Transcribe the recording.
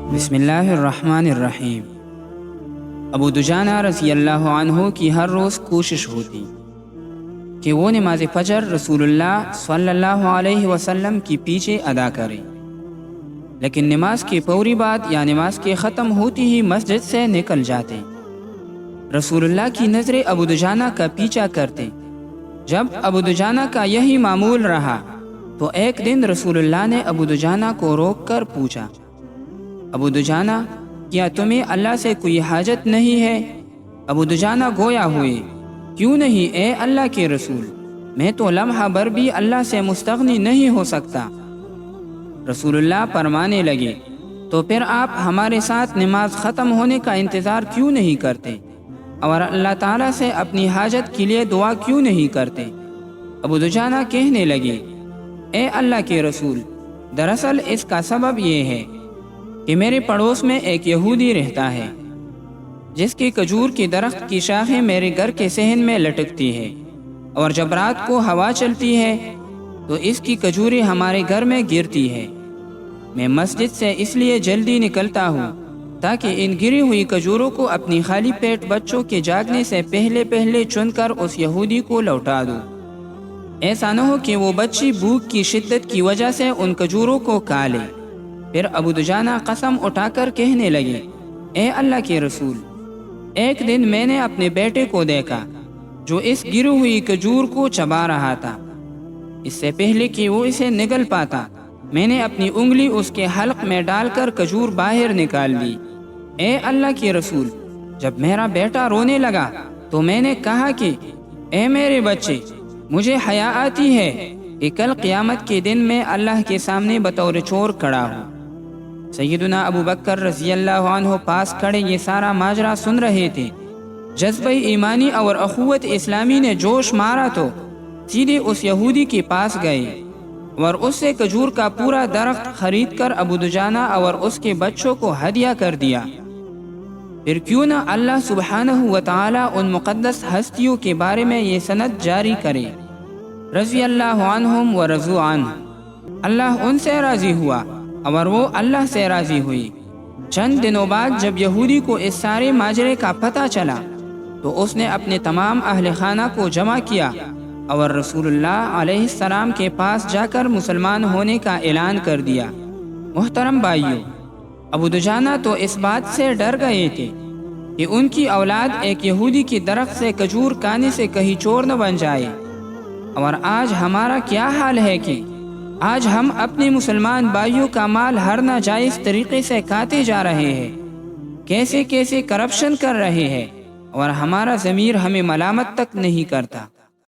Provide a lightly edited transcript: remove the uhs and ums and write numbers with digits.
بسم اللہ الرحمن الرحیم۔ ابو دجانہ رضی اللہ عنہ کی ہر روز کوشش ہوتی کہ وہ نماز فجر رسول اللہ صلی اللہ علیہ وسلم کی پیچھے ادا کرے، لیکن نماز کے فوری بعد یا نماز کے ختم ہوتی ہی مسجد سے نکل جاتے۔ رسول اللہ کی نظریں ابو دجانہ کا پیچھا کرتے۔ جب ابو دجانہ کا یہی معمول رہا تو ایک دن رسول اللہ نے ابو دجانہ کو روک کر پوچھا، ابو دجانہ، کیا تمہیں اللہ سے کوئی حاجت نہیں ہے؟ ابو دجانہ گویا ہوئے، کیوں نہیں اے اللہ کے رسول، میں تو لمحہ بھر بھی اللہ سے مستغنی نہیں ہو سکتا۔ رسول اللہ فرمانے لگے، تو پھر آپ ہمارے ساتھ نماز ختم ہونے کا انتظار کیوں نہیں کرتے اور اللہ تعالیٰ سے اپنی حاجت کے لیے دعا کیوں نہیں کرتے؟ ابو دجانہ کہنے لگے، اے اللہ کے رسول، دراصل اس کا سبب یہ ہے کہ میرے پڑوس میں ایک یہودی رہتا ہے جس کی کھجور کے درخت کی شاخیں میرے گھر کے صحن میں لٹکتی ہے، اور جب رات کو ہوا چلتی ہے تو اس کی کھجوریں ہمارے گھر میں گرتی ہے۔ میں مسجد سے اس لیے جلدی نکلتا ہوں تاکہ ان گری ہوئی کھجوروں کو اپنی خالی پیٹ بچوں کے جاگنے سے پہلے چن کر اس یہودی کو لوٹا دوں۔ ایسا نہ ہو کہ وہ بچی بھوک کی شدت کی وجہ سے ان کھجوروں کو کھا لے۔ پھر ابو دجانہ قسم اٹھا کر کہنے لگے، اے اللہ کے رسول، ایک دن میں نے اپنے بیٹے کو دیکھا جو اس گری ہوئی کھجور کو چبا رہا تھا۔ اس سے پہلے کہ وہ اسے نگل پاتا، میں نے اپنی انگلی اس کے حلق میں ڈال کر کھجور باہر نکال لی۔ اے اللہ کے رسول، جب میرا بیٹا رونے لگا تو میں نے کہا کہ اے میرے بچے، مجھے حیا آتی ہے کہ کل قیامت کے دن میں اللہ کے سامنے بطور چور کھڑا ہوں۔ سیدنا ابو بکر رضی اللہ عنہ پاس کھڑے یہ سارا ماجرا سن رہے تھے۔ جذبہ ایمانی اور اخوت اسلامی نے جوش مارا تو سیدھے اس یہودی کے پاس گئے اور اس سے کھجور کا پورا درخت خرید کر ابو دجانہ اور اس کے بچوں کو ہدیہ کر دیا۔ پھر کیوں نہ اللہ سبحانہ و تعالی ان مقدس ہستیوں کے بارے میں یہ سند جاری کرے، رضی اللہ عنہم و رضوا عنہ، اللہ ان سے راضی ہوا اور وہ اللہ سے راضی ہوئی۔ چند دنوں بعد جب یہودی کو اس سارے ماجرے کا پتہ چلا تو اس نے اپنے تمام اہل خانہ کو جمع کیا اور رسول اللہ علیہ السلام کے پاس جا کر مسلمان ہونے کا اعلان کر دیا۔ محترم بھائیو، ابو دجانہ تو اس بات سے ڈر گئے تھے کہ ان کی اولاد ایک یہودی کی درخت سے کھجور کھانے سے کہیں چور نہ بن جائے، اور آج ہمارا کیا حال ہے کہ آج ہم اپنے مسلمان بھائیوں کا مال ہر ناجائز طریقے سے کھاتے جا رہے ہیں، کیسے کرپشن کر رہے ہیں، اور ہمارا ضمیر ہمیں ملامت تک نہیں کرتا۔